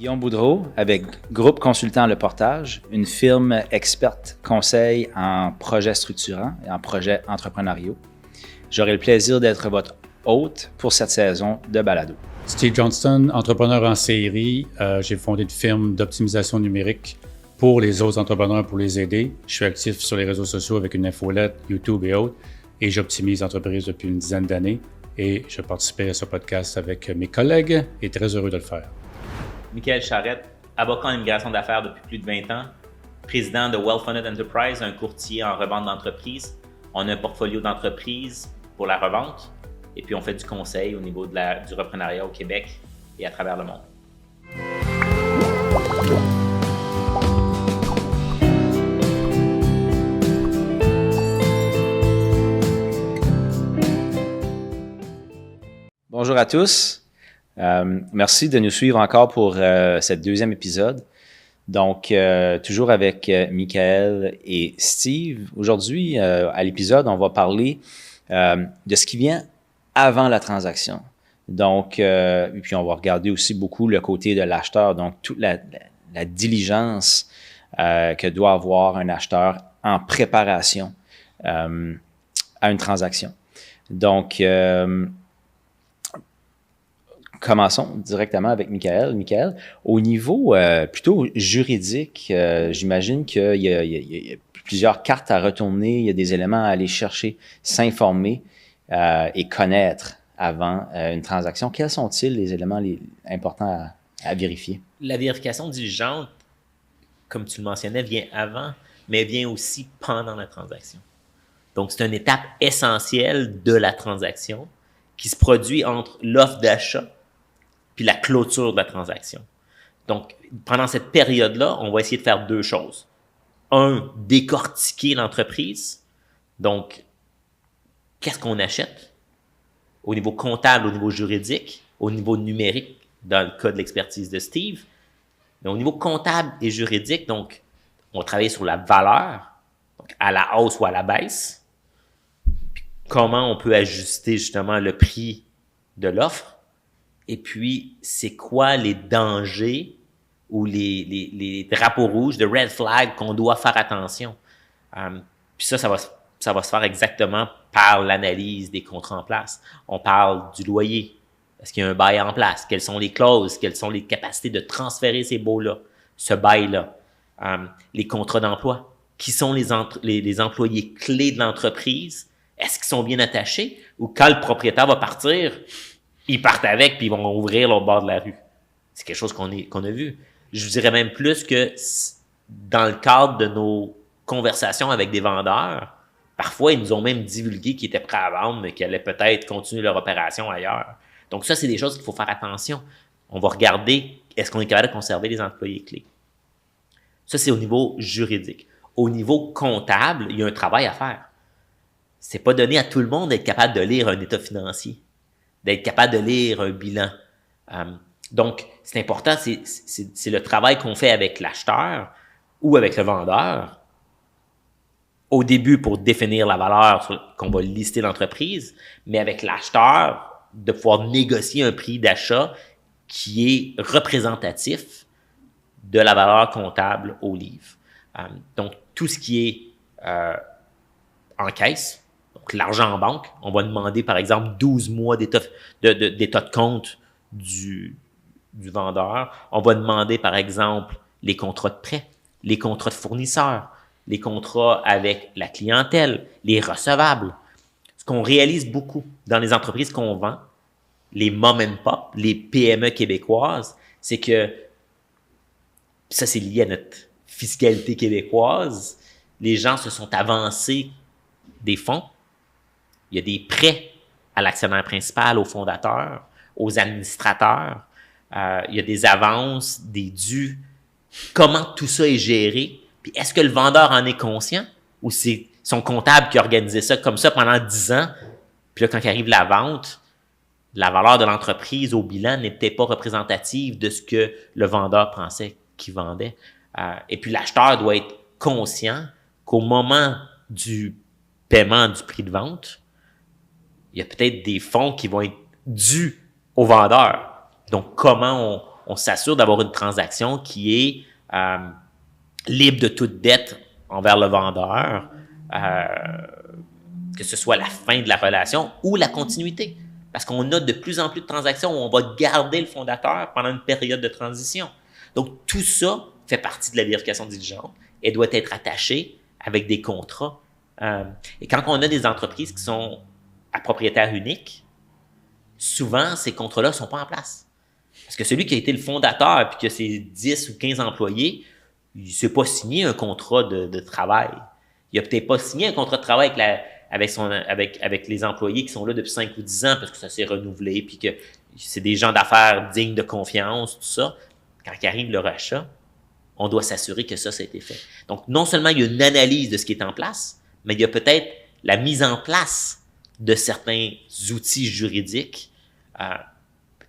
Guillaume Boudreau avec Groupe Consultant Le Portage, une firme experte conseil en projets structurants et en projets entrepreneuriaux. J'aurai le plaisir d'être votre hôte pour cette saison de balado. Steve Johnston, entrepreneur en série. J'ai fondé une firme d'optimisation numérique pour les autres entrepreneurs pour les aider. Je suis actif sur les réseaux sociaux avec une infolette, YouTube et autres, et j'optimise l'entreprise depuis une dizaine d'années. Et je participais à ce podcast avec mes collègues et très heureux de le faire. Michael Charette, avocat en immigration d'affaires depuis plus de 20 ans, président de Well-Funded Enterprise, un courtier en revente d'entreprises. On a un portfolio d'entreprises pour la revente et puis on fait du conseil au niveau du reprenariat au Québec et à travers le monde. Bonjour à tous. Merci de nous suivre encore pour ce deuxième épisode. Donc, toujours avec Michael et Steve. Aujourd'hui, à l'épisode, on va parler de ce qui vient avant la transaction. Donc, et puis on va regarder aussi beaucoup le côté de l'acheteur, donc toute la diligence que doit avoir un acheteur en préparation à une transaction. Donc, commençons directement avec Michael. Michael, au niveau plutôt juridique, j'imagine qu'il y a plusieurs cartes à retourner, il y a des éléments à aller chercher, s'informer et connaître avant une transaction. Quels sont-ils les éléments importants à vérifier? La vérification diligente, comme tu le mentionnais, vient avant, mais vient aussi pendant la transaction. Donc, c'est une étape essentielle de la transaction qui se produit entre l'offre d'achat puis la clôture de la transaction. Donc, pendant cette période-là, on va essayer de faire deux choses. Un, décortiquer l'entreprise. Donc, qu'est-ce qu'on achète au niveau comptable, au niveau juridique, au niveau numérique, dans le cas de l'expertise de Steve. Mais au niveau comptable et juridique, donc, on va travailler sur la valeur, donc à la hausse ou à la baisse. Puis comment on peut ajuster justement le prix de l'offre. Et puis, c'est quoi les dangers ou les drapeaux rouges, de red flag qu'on doit faire attention. Puis ça va se faire exactement par l'analyse des contrats en place. On parle du loyer. Est-ce qu'il y a un bail en place? Quelles sont les clauses? Quelles sont les capacités de transférer ces baux-là, ce bail-là? Les contrats d'emploi. Qui sont les employés clés de l'entreprise? Est-ce qu'ils sont bien attachés? Ou quand le propriétaire va partir, ils partent avec puis ils vont ouvrir l'autre bord de la rue. C'est quelque chose qu'on a vu. Je vous dirais même plus que dans le cadre de nos conversations avec des vendeurs, parfois ils nous ont même divulgué qu'ils étaient prêts à vendre, mais qu'ils allaient peut-être continuer leur opération ailleurs. Donc ça, c'est des choses qu'il faut faire attention. On va regarder, est-ce qu'on est capable de conserver les employés clés? Ça, c'est au niveau juridique. Au niveau comptable, il y a un travail à faire. C'est pas donné à tout le monde d'être capable de lire un état financier, d'être capable de lire un bilan. Donc, c'est important, c'est le travail qu'on fait avec l'acheteur ou avec le vendeur au début pour définir la valeur qu'on va lister l'entreprise, mais avec l'acheteur, de pouvoir négocier un prix d'achat qui est représentatif de la valeur comptable au livre. Donc, tout ce qui est en caisse, donc l'argent en banque, on va demander par exemple 12 mois d'état de compte du vendeur. On va demander par exemple les contrats de prêt, les contrats de fournisseurs, les contrats avec la clientèle, les recevables. Ce qu'on réalise beaucoup dans les entreprises qu'on vend, les mom and pop, les PME québécoises, c'est que, ça c'est lié à notre fiscalité québécoise, les gens se sont avancés des fonds. Il y a des prêts à l'actionnaire principal, aux fondateurs, aux administrateurs. Il y a des avances, des dus. Comment tout ça est géré? Puis est-ce que le vendeur en est conscient? Ou c'est son comptable qui a organisé ça comme ça pendant 10 ans? Puis là, quand arrive la vente, la valeur de l'entreprise au bilan n'est peut-être pas représentative de ce que le vendeur pensait qu'il vendait. Et puis l'acheteur doit être conscient qu'au moment du paiement du prix de vente, il y a peut-être des fonds qui vont être dus au vendeur. Donc, comment on s'assure d'avoir une transaction qui est libre de toute dette envers le vendeur, que ce soit la fin de la relation ou la continuité. Parce qu'on a de plus en plus de transactions où on va garder le fondateur pendant une période de transition. Donc, tout ça fait partie de la vérification diligente et doit être attaché avec des contrats. Et quand on a des entreprises qui sont à propriétaire unique, souvent, ces contrats-là ne sont pas en place. Parce que celui qui a été le fondateur et qui a ses 10 ou 15 employés, il ne s'est pas signé un contrat de travail. Il n'a peut-être pas signé un contrat de travail avec les employés qui sont là depuis 5 ou 10 ans parce que ça s'est renouvelé puis que c'est des gens d'affaires dignes de confiance, tout ça. Quand il arrive le rachat, on doit s'assurer que ça a été fait. Donc, non seulement il y a une analyse de ce qui est en place, mais il y a peut-être la mise en place de certains outils juridiques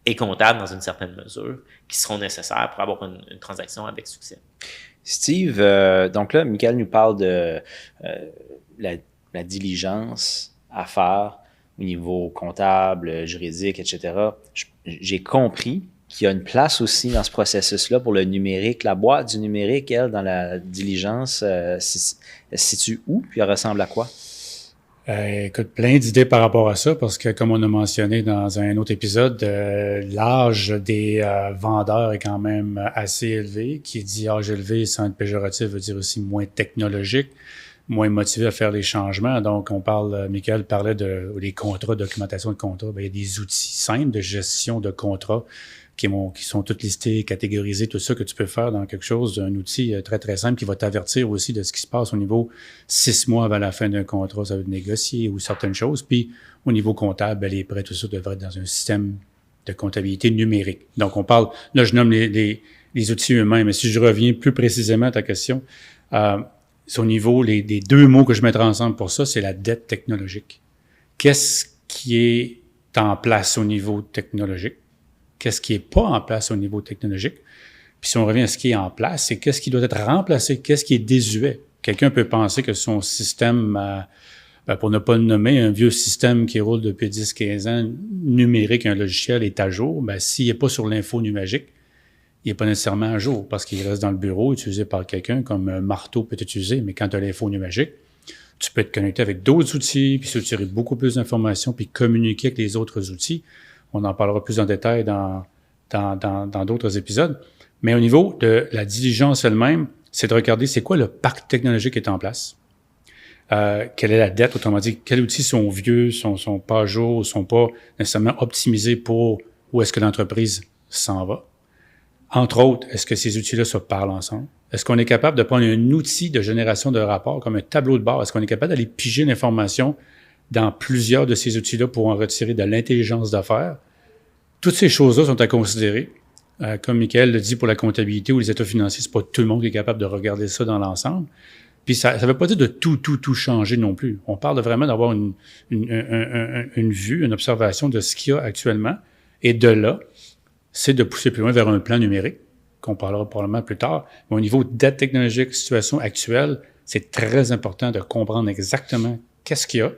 et comptables dans une certaine mesure qui seront nécessaires pour avoir une transaction avec succès. Steve, donc là, Michael nous parle de la diligence à faire au niveau comptable, juridique, etc. J'ai compris qu'il y a une place aussi dans ce processus-là pour le numérique. La boîte du numérique, elle, dans la diligence, elle se situe où puis elle ressemble à quoi? Écoute, plein d'idées par rapport à ça, parce que comme on a mentionné dans un autre épisode, l'âge des vendeurs est quand même assez élevé. Qui dit âge élevé sans être péjoratif veut dire aussi moins technologique, moins motivé à faire les changements. Donc, Michael parlait des contrats, documentation de contrats. Bien, il y a des outils simples de gestion de contrats qui sont tous listés, catégorisés, tout ça que tu peux faire dans quelque chose, un outil très, très simple qui va t'avertir aussi de ce qui se passe au niveau 6 mois avant la fin d'un contrat, ça veut négocier ou certaines choses. Puis, au niveau comptable, les prêts, tout ça devrait être dans un système de comptabilité numérique. Donc, on parle, là, je nomme les outils eux-mêmes, mais si je reviens plus précisément à ta question, c'est au niveau, les 2 mots que je mettrai ensemble pour ça, c'est la dette technologique. Qu'est-ce qui est en place au niveau technologique? Qu'est-ce qui n'est pas en place au niveau technologique? Puis si on revient à ce qui est en place, c'est qu'est-ce qui doit être remplacé, qu'est-ce qui est désuet. Quelqu'un peut penser que son système, pour ne pas le nommer, un vieux système qui roule depuis 10-15 ans, numérique, un logiciel est à jour, bien, s'il n'est pas sur l'info numérique, il n'est pas nécessairement à jour parce qu'il reste dans le bureau, utilisé par quelqu'un, comme un marteau peut être utilisé, mais quand tu as l'info numérique, tu peux être connecté avec d'autres outils, puis soutirer beaucoup plus d'informations, puis communiquer avec les autres outils. On en parlera plus en détail dans d'autres épisodes. Mais au niveau de la diligence elle-même, c'est de regarder c'est quoi le parc technologique qui est en place. Quelle est la dette, autrement dit, quels outils sont vieux, sont pas à jour, sont pas nécessairement optimisés pour où est-ce que l'entreprise s'en va. Entre autres, est-ce que ces outils-là se parlent ensemble? Est-ce qu'on est capable de prendre un outil de génération de rapports comme un tableau de bord? Est-ce qu'on est capable d'aller piger l'information dans plusieurs de ces outils-là pour en retirer de l'intelligence d'affaires? Toutes ces choses-là sont à considérer. Comme Michael le dit pour la comptabilité ou les états financiers, c'est pas tout le monde qui est capable de regarder ça dans l'ensemble. Puis ça veut pas dire de tout changer non plus. On parle de vraiment d'avoir une vue, une observation de ce qu'il y a actuellement. Et de là, c'est de pousser plus loin vers un plan numérique, qu'on parlera probablement plus tard. Mais au niveau de dette technologique, situation actuelle, c'est très important de comprendre exactement qu'est-ce qu'il y a.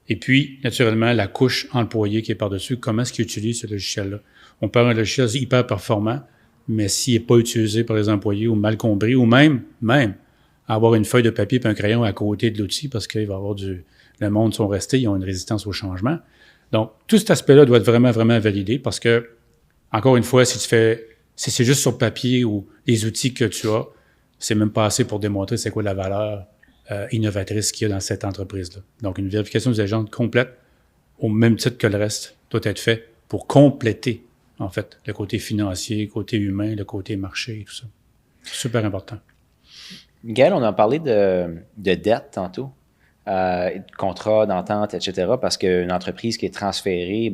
Et puis, naturellement, la couche employée qui est par-dessus, comment est-ce qu'il utilise ce logiciel-là. On parle d'un logiciel hyper performant, mais s'il n'est pas utilisé par les employés ou mal compris, ou même avoir une feuille de papier et un crayon à côté de l'outil parce qu'il va y avoir le monde sont restés, ils ont une résistance au changement. Donc, tout cet aspect-là doit être vraiment, vraiment validé parce que, encore une fois, si c'est juste sur papier ou les outils que tu as, c'est même pas assez pour démontrer c'est quoi la valeur innovatrice qu'il y a dans cette entreprise-là. Donc, une vérification des agents complète, au même titre que le reste, doit être fait pour compléter, en fait, le côté financier, le côté humain, le côté marché et tout ça. Super important. Miguel, on a parlé de dette tantôt, de contrat, d'entente, etc., parce qu'une entreprise qui est transférée,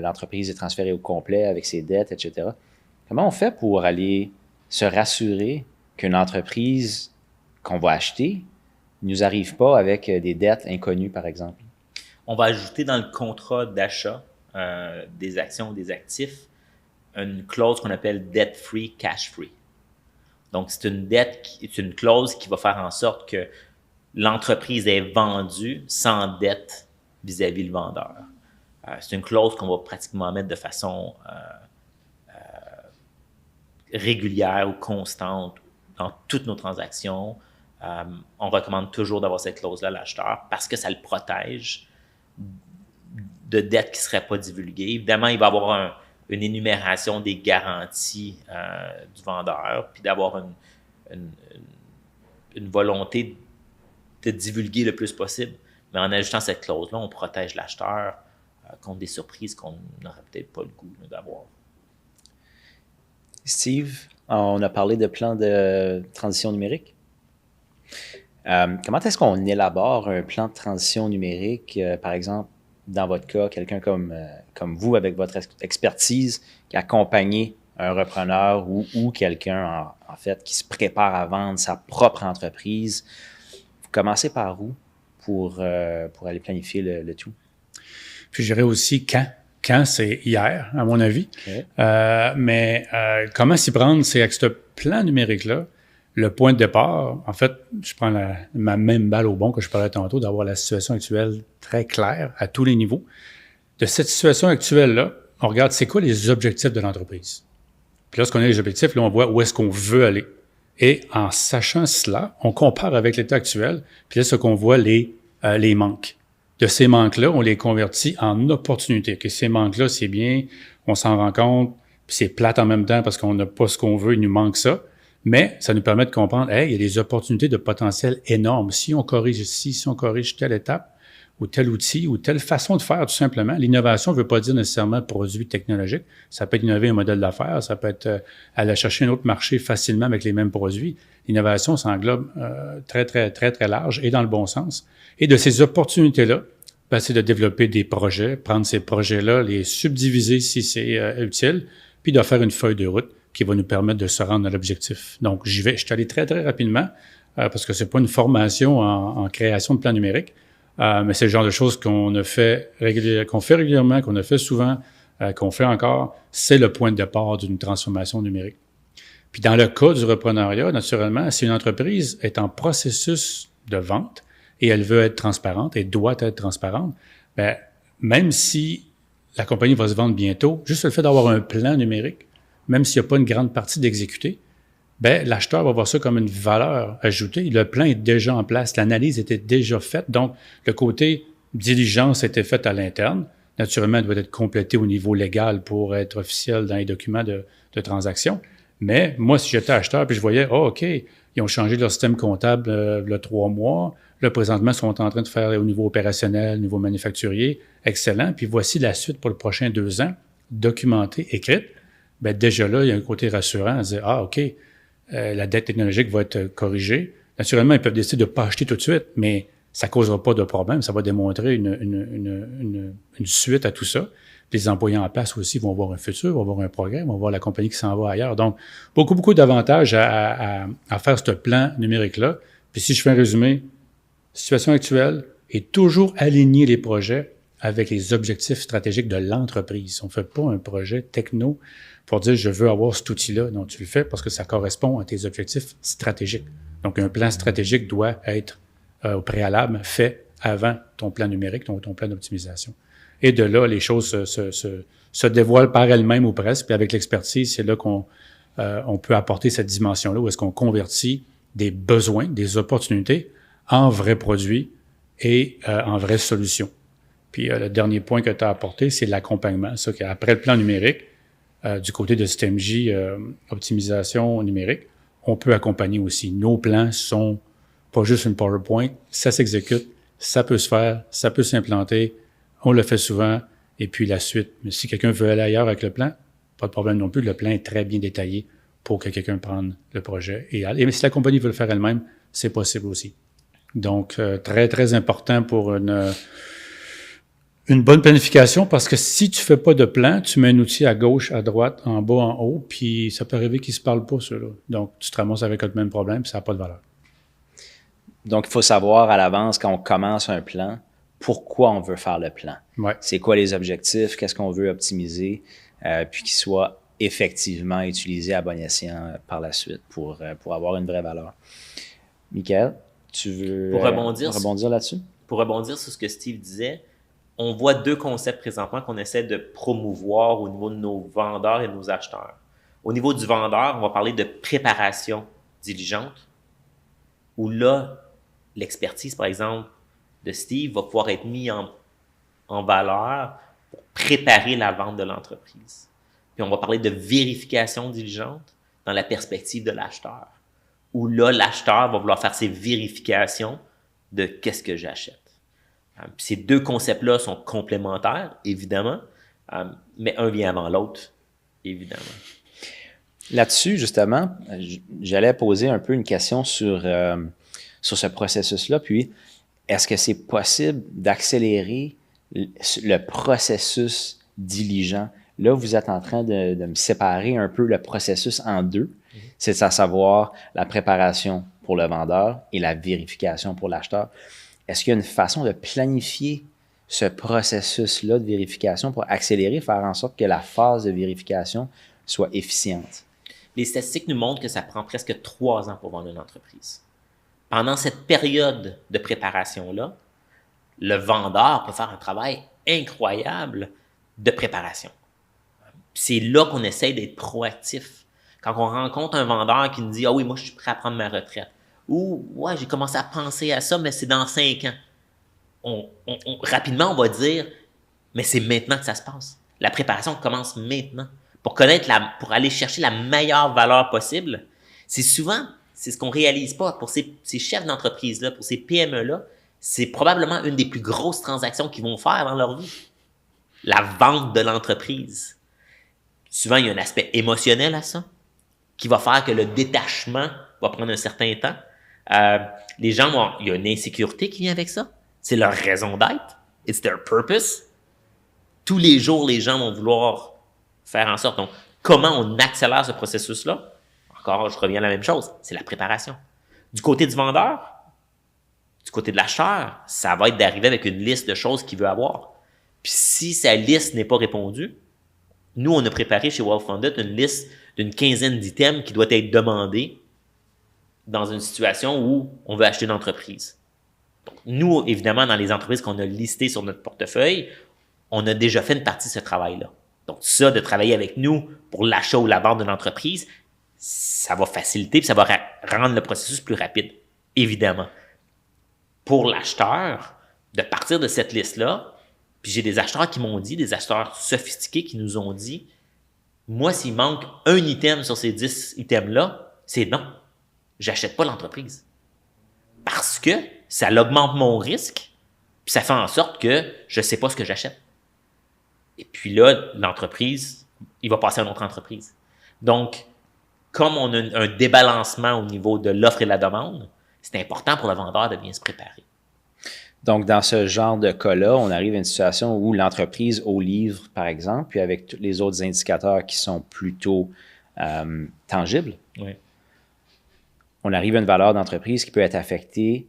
l'entreprise est transférée au complet avec ses dettes, etc. Comment on fait pour aller se rassurer qu'une entreprise qu'on va acheter ne nous arrive pas avec des dettes inconnues, par exemple? On va ajouter dans le contrat d'achat des actions ou des actifs une clause qu'on appelle « debt-free, cash-free ». Donc, c'est une clause qui va faire en sorte que l'entreprise est vendue sans dette vis-à-vis le vendeur. C'est une clause qu'on va pratiquement mettre de façon régulière ou constante dans toutes nos transactions, on recommande toujours d'avoir cette clause-là à l'acheteur parce que ça le protège de dettes qui ne seraient pas divulguées. Évidemment, il va y avoir une énumération des garanties du vendeur, puis d'avoir une volonté de divulguer le plus possible. Mais en ajoutant cette clause-là, on protège l'acheteur contre des surprises qu'on n'aurait peut-être pas le goût d'avoir. Steve, on a parlé de plan de transition numérique. Comment est-ce qu'on élabore un plan de transition numérique, par exemple, dans votre cas, quelqu'un comme vous, avec votre expertise, qui accompagne un repreneur ou quelqu'un, en fait, qui se prépare à vendre sa propre entreprise? Vous commencez par où pour aller planifier le tout? Puis je dirais aussi quand. Quand, c'est hier, à mon avis. Okay. Mais comment s'y prendre, c'est avec ce plan numérique-là, le point de départ, en fait, je prends ma même balle au bon que je parlais tantôt, d'avoir la situation actuelle très claire à tous les niveaux. De cette situation actuelle-là, on regarde c'est quoi les objectifs de l'entreprise. Puis lorsqu'on a les objectifs, là, on voit où est-ce qu'on veut aller. Et en sachant cela, on compare avec l'état actuel, puis là, ce qu'on voit, les manques. De ces manques-là, on les convertit en opportunités. Que ces manques-là, c'est bien, on s'en rend compte, puis c'est plate en même temps parce qu'on n'a pas ce qu'on veut, il nous manque ça. Mais ça nous permet de comprendre, hey, il y a des opportunités de potentiel énormes. Si on corrige ici, si on corrige telle étape, ou tel outil, ou telle façon de faire, tout simplement. L'innovation ne veut pas dire nécessairement produit technologique. Ça peut être innover un modèle d'affaires, ça peut être aller chercher un autre marché facilement avec les mêmes produits. L'innovation, ça englobe très, très, très, très large et dans le bon sens. Et de ces opportunités-là, ben, c'est de développer des projets, prendre ces projets-là, les subdiviser si c'est utile, puis de faire une feuille de route qui va nous permettre de se rendre à l'objectif. Donc, je suis allé très, très rapidement, parce que c'est pas une formation en création de plan numérique, mais c'est le genre de choses qu'on fait régulièrement, qu'on a fait souvent, qu'on fait encore. C'est le point de départ d'une transformation numérique. Puis dans le cas du reprenariat, naturellement, si une entreprise est en processus de vente et elle veut être transparente et doit être transparente, bien, même si la compagnie va se vendre bientôt, juste le fait d'avoir un plan numérique, même s'il n'y a pas une grande partie d'exécuter, ben l'acheteur va voir ça comme une valeur ajoutée. Le plan est déjà en place, l'analyse était déjà faite, donc le côté diligence était fait à l'interne. Naturellement, elle doit être complétée au niveau légal pour être officielle dans les documents de transaction. Mais moi, si j'étais acheteur puis je voyais, OK, ils ont changé leur système comptable il y a 3 mois. Là, présentement, ils sont en train de faire au niveau opérationnel, au niveau manufacturier. Excellent. Puis voici la suite pour les prochains 2 ans, documentée, écrite. Bien, déjà là, il y a un côté rassurant à dire, OK, la dette technologique va être corrigée. Naturellement, ils peuvent décider de ne pas acheter tout de suite, mais ça ne causera pas de problème. Ça va démontrer une suite à tout ça. Les employés en place aussi vont avoir un futur, vont avoir un progrès, vont voir la compagnie qui s'en va ailleurs. Donc, beaucoup d'avantages à faire ce plan numérique-là. Puis si je fais un résumé, situation actuelle est toujours aligner les projets avec les objectifs stratégiques de l'entreprise. On ne fait pas un projet techno pour dire « je veux avoir cet outil-là ». Non, tu le fais parce que ça correspond à tes objectifs stratégiques. Donc, un plan stratégique doit être au préalable fait avant ton plan numérique, ton plan d'optimisation. Et de là, les choses se dévoilent par elles-mêmes ou presque. Puis avec l'expertise, c'est là qu'on peut apporter cette dimension-là où est-ce qu'on convertit des besoins, des opportunités en vrais produits et en vraies solutions. Puis le dernier point que tu as apporté, c'est l'accompagnement. Ça, qu'après le plan numérique, du côté de STEMJ, optimisation numérique, on peut accompagner aussi. Nos plans sont pas juste une PowerPoint, ça s'exécute, ça peut se faire, ça peut s'implanter, on le fait souvent, et puis la suite. Mais si quelqu'un veut aller ailleurs avec le plan, pas de problème non plus, le plan est très bien détaillé pour que quelqu'un prenne le projet et aille. Et si la compagnie veut le faire elle-même, c'est possible aussi. Donc, très, très important pour une bonne planification, parce que si tu fais pas de plan, tu mets un outil à gauche, à droite, en bas, en haut, puis ça peut arriver qu'ils se parlent pas, ceux-là. Donc, tu te ramasses avec le même problème, puis ça n'a pas de valeur. Donc, il faut savoir à l'avance, quand on commence un plan, pourquoi on veut faire le plan. Ouais. C'est quoi les objectifs, qu'est-ce qu'on veut optimiser, puis qu'il soit effectivement utilisé à bon escient par la suite pour avoir une vraie valeur. Michael, tu veux rebondir là-dessus? Pour rebondir sur ce que Steve disait, on voit 2 concepts présentement qu'on essaie de promouvoir au niveau de nos vendeurs et de nos acheteurs. Au niveau du vendeur, on va parler de préparation diligente, où là, l'expertise, par exemple, de Steve va pouvoir être mise en valeur pour préparer la vente de l'entreprise. Puis on va parler de vérification diligente dans la perspective de l'acheteur, où là, l'acheteur va vouloir faire ses vérifications de qu'est-ce que j'achète. Puis ces deux concepts-là sont complémentaires, évidemment, mais un vient avant l'autre, évidemment. Là-dessus, justement, j'allais poser un peu une question sur ce processus-là, puis est-ce que c'est possible d'accélérer le processus diligent? Là, vous êtes en train de me séparer un peu le processus en deux. C'est à savoir la préparation pour le vendeur et la vérification pour l'acheteur. Est-ce qu'il y a une façon de planifier ce processus-là de vérification pour accélérer, faire en sorte que la phase de vérification soit efficiente? Les statistiques nous montrent que ça prend presque 3 ans pour vendre une entreprise. Pendant cette période de préparation-là, le vendeur peut faire un travail incroyable de préparation. C'est là qu'on essaie d'être proactif. Quand on rencontre un vendeur qui nous dit « Ah oui, moi, je suis prêt à prendre ma retraite. » Ou « Ouais, j'ai commencé à penser à ça, mais c'est dans 5 ans. » Rapidement, on va dire « Mais c'est maintenant que ça se passe. La préparation commence maintenant. » Pour aller chercher la meilleure valeur possible, c'est ce qu'on réalise pas pour ces chefs d'entreprise-là, pour ces PME-là, c'est probablement une des plus grosses transactions qu'ils vont faire dans leur vie. La vente de l'entreprise. Souvent, il y a un aspect émotionnel à ça, qui va faire que le détachement va prendre un certain temps. Les gens il y a une insécurité qui vient avec ça. C'est leur raison d'être. It's their purpose. Tous les jours, les gens vont vouloir faire en sorte. Donc, comment on accélère ce processus-là? Encore, je reviens à la même chose. C'est la préparation. Du côté du vendeur, du côté de l'acheteur, ça va être d'arriver avec une liste de choses qu'il veut avoir. Puis si sa liste n'est pas répondue, nous, on a préparé chez Well-Funded une liste d'une 15aine d'items qui doit être demandés dans une situation où on veut acheter une entreprise. Donc, nous, évidemment, dans les entreprises qu'on a listées sur notre portefeuille, on a déjà fait une partie de ce travail-là. Donc, ça, de travailler avec nous pour l'achat ou la vente de l'entreprise, ça va faciliter puis ça va rendre le processus plus rapide, évidemment. Pour l'acheteur, de partir de cette liste-là, puis j'ai des acheteurs qui m'ont dit, des acheteurs sophistiqués qui nous ont dit, moi, s'il manque un item sur ces 10 items-là, c'est non. J'achète pas l'entreprise. Parce que ça augmente mon risque, puis ça fait en sorte que je sais pas ce que j'achète. Et puis là, l'entreprise, il va passer à une autre entreprise. Donc, comme on a un débalancement au niveau de l'offre et de la demande, c'est important pour le vendeur de bien se préparer. Donc, dans ce genre de cas-là, on arrive à une situation où l'entreprise au livre, par exemple, puis avec tous les autres indicateurs qui sont plutôt tangibles, oui. On arrive à une valeur d'entreprise qui peut être affectée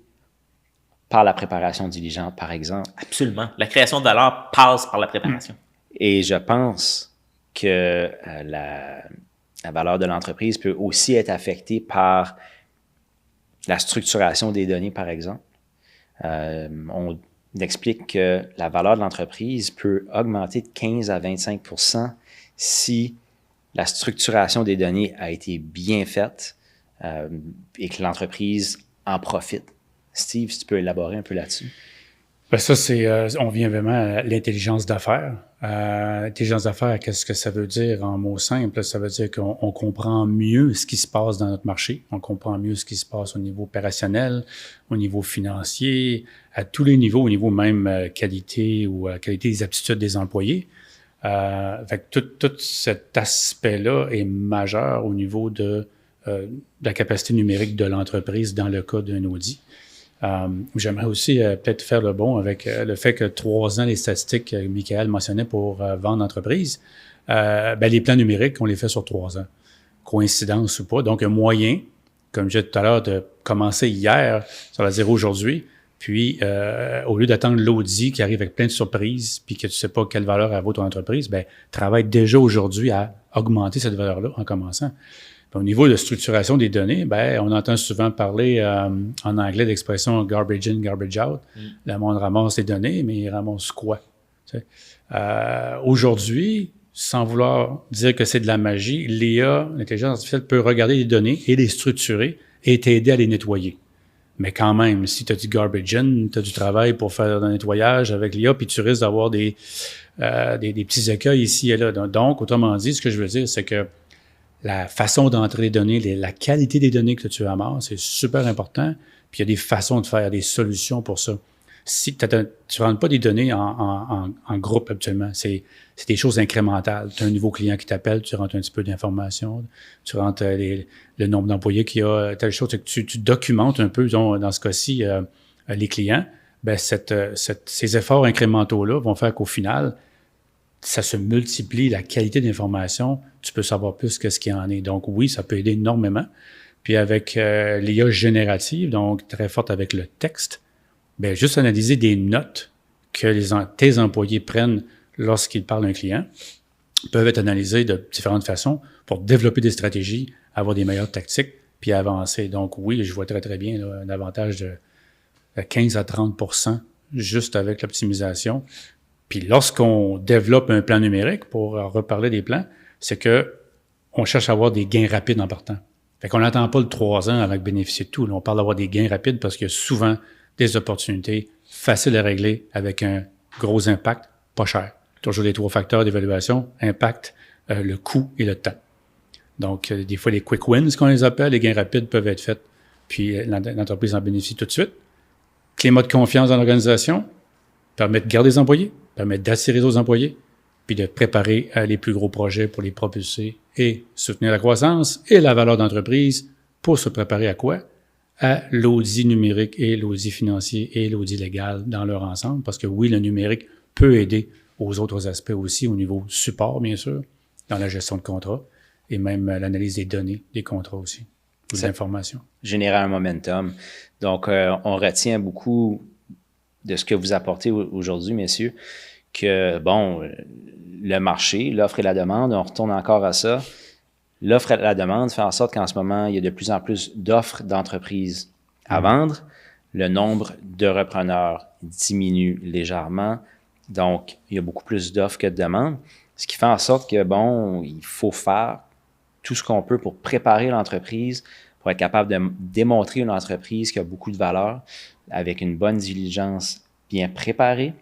par la préparation diligente, par exemple. Absolument. La création de valeur passe par la préparation. Et je pense que la valeur de l'entreprise peut aussi être affectée par la structuration des données, par exemple. On explique que la valeur de l'entreprise peut augmenter de 15 à 25% si la structuration des données a été bien faite et que l'entreprise en profite. Steve, si tu peux élaborer un peu là-dessus. Ben ça, on vient vraiment à l'intelligence d'affaires. L'intelligence d'affaires, qu'est-ce que ça veut dire en mots simples? Ça veut dire qu'on comprend mieux ce qui se passe dans notre marché. On comprend mieux ce qui se passe au niveau opérationnel, au niveau financier, à tous les niveaux, au niveau même qualité ou qualité des aptitudes des employés. Fait que tout cet aspect-là est majeur au niveau de la capacité numérique de l'entreprise dans le cas d'un audit. J'aimerais aussi peut-être faire le bond avec le fait que 3 ans, les statistiques que Michael mentionnait pour vendre l'entreprise, les plans numériques, on les fait sur 3 ans. Coïncidence ou pas. Donc, un moyen, comme je disais tout à l'heure, de commencer hier, ça veut dire aujourd'hui, puis au lieu d'attendre l'audit qui arrive avec plein de surprises, puis que tu sais pas quelle valeur elle vaut ton entreprise, travaille déjà aujourd'hui à augmenter cette valeur-là en commençant. Au niveau de structuration des données, on entend souvent parler en anglais d'expression garbage in, garbage out. Le monde ramasse les données, mais il ramasse quoi? Aujourd'hui, sans vouloir dire que c'est de la magie, l'IA, l'intelligence artificielle, peut regarder les données et les structurer et t'aider à les nettoyer. Mais quand même, si tu as du garbage in, tu as du travail pour faire un nettoyage avec l'IA, puis tu risques d'avoir des petits écueils ici et là. Donc, autrement dit, ce que je veux dire, c'est que la façon d'entrer les données, la qualité des données que tu amasses, c'est super important. Puis il y a des façons de faire, des solutions pour ça. Si tu ne rentres pas des données en groupe habituellement, c'est des choses incrémentales. Tu as un nouveau client qui t'appelle, tu rentres un petit peu d'informations, tu rentres le nombre d'employés qu'il y a, telle chose. Tu documentes un peu, disons, dans ce cas-ci, les clients. Ben ces efforts incrémentaux-là vont faire qu'au final, ça se multiplie la qualité d'information, tu peux savoir plus que ce qu'il y en est. Donc oui, ça peut aider énormément. Puis avec l'IA générative, donc très forte avec le texte, bien, juste analyser des notes que tes employés prennent lorsqu'ils parlent à un client peuvent être analysées de différentes façons pour développer des stratégies, avoir des meilleures tactiques, puis avancer. Donc oui, je vois très, très bien là, un avantage de 15 à 30% juste avec l'optimisation. Puis lorsqu'on développe un plan numérique, pour reparler des plans, c'est que on cherche à avoir des gains rapides en partant. Fait qu'on n'attend pas le 3 ans avec bénéficier de tout. Là, on parle d'avoir des gains rapides parce qu'il y a souvent des opportunités faciles à régler avec un gros impact, pas cher. Toujours les 3 facteurs d'évaluation, impact, le coût et le temps. Donc, des fois, les quick wins, qu'on les appelle, les gains rapides peuvent être faits, puis l'entreprise en bénéficie tout de suite. Climat de confiance dans l'organisation permet de garder les employés, permet d'attirer d'autres employés, puis de préparer les plus gros projets pour les propulser et soutenir la croissance et la valeur d'entreprise pour se préparer à quoi? À l'audit numérique et l'audit financier et l'audit légal dans leur ensemble. Parce que oui, le numérique peut aider aux autres aspects aussi, au niveau support, bien sûr, dans la gestion de contrats et même l'analyse des données des contrats aussi, ou de l'information. Générer un momentum. Donc, on retient beaucoup de ce que vous apportez aujourd'hui, messieurs, que, bon, le marché, l'offre et la demande, on retourne encore à ça. L'offre et la demande fait en sorte qu'en ce moment, il y a de plus en plus d'offres d'entreprises à vendre. Le nombre de repreneurs diminue légèrement. Donc, il y a beaucoup plus d'offres que de demandes. Ce qui fait en sorte que, bon, il faut faire tout ce qu'on peut pour préparer l'entreprise, pour être capable de démontrer une entreprise qui a beaucoup de valeur, avec une bonne diligence bien préparée,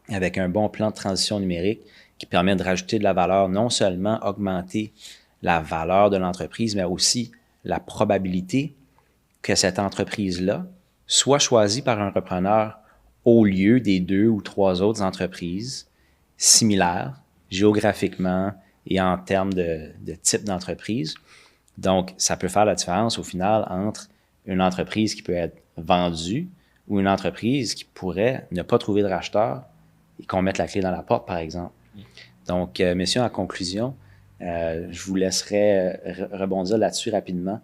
avec un bon plan de transition numérique qui permet de rajouter de la valeur, non seulement augmenter la valeur de l'entreprise, mais aussi la probabilité que cette entreprise-là soit choisie par un repreneur au lieu des 2 ou 3 autres entreprises similaires géographiquement et en termes de type d'entreprise. Donc, ça peut faire la différence au final entre une entreprise qui peut être vendue ou une entreprise qui pourrait ne pas trouver de racheteur et qu'on mette la clé dans la porte, par exemple. Donc, messieurs, en conclusion, je vous laisserai rebondir là-dessus rapidement.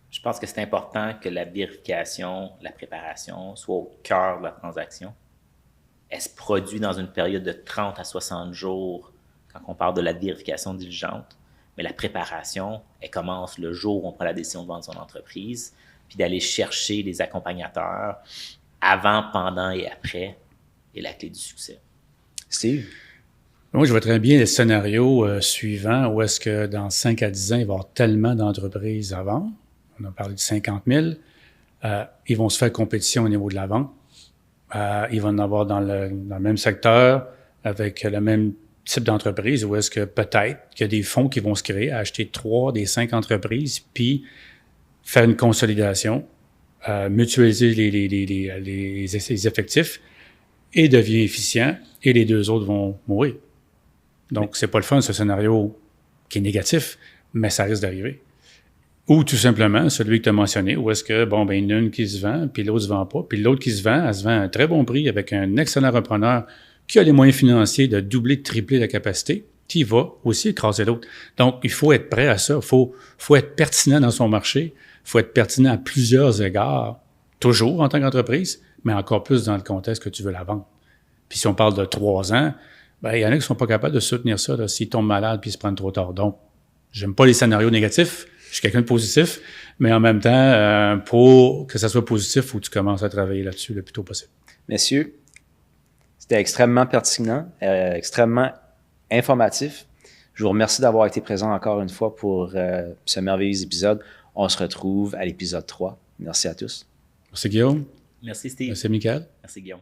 Je pense que c'est important que la vérification, la préparation soit au cœur de la transaction. Elle se produit dans une période de 30 à 60 jours quand on parle de la vérification diligente. Mais la préparation, elle commence le jour où on prend la décision de vendre son entreprise, puis d'aller chercher les accompagnateurs avant, pendant et après est la clé du succès. Steve? Moi, je vois très bien le scénario suivant où est-ce que dans 5 à 10 ans, il va y avoir tellement d'entreprises à vendre. On a parlé de 50 000. Ils vont se faire compétition au niveau de la vente. Ils vont en avoir dans le même secteur avec le même type d'entreprise où est-ce que peut-être qu'il y a des fonds qui vont se créer, acheter 3 des 5 entreprises, puis faire une consolidation, mutualiser les effectifs et devient efficient et les 2 autres vont mourir. Donc, c'est pas le fun, ce scénario qui est négatif, mais ça risque d'arriver. Ou tout simplement, celui que tu as mentionné, où est-ce que, bon, ben, il y en a une qui se vend, puis l'autre se vend pas, puis l'autre qui se vend, elle se vend à un très bon prix avec un excellent repreneur qui a les moyens financiers de doubler, de tripler la capacité, qui va aussi écraser l'autre. Donc, il faut être prêt à ça. Il faut être pertinent dans son marché. Il faut être pertinent à plusieurs égards, toujours en tant qu'entreprise, mais encore plus dans le contexte que tu veux la vendre. Puis si on parle de 3 ans, ben, il y en a qui sont pas capables de soutenir ça, là, s'ils tombent malades puis ils se prennent trop tard. Donc, j'aime pas les scénarios négatifs. Je suis quelqu'un de positif, mais en même temps, pour que ça soit positif, il faut que tu commences à travailler là-dessus le plus tôt possible. Messieurs, C'était extrêmement pertinent, extrêmement informatif. Je vous remercie d'avoir été présent encore une fois pour ce merveilleux épisode. On se retrouve à l'épisode 3. Merci à tous. Merci Guillaume. Merci Steve. Merci Michael. Merci Guillaume.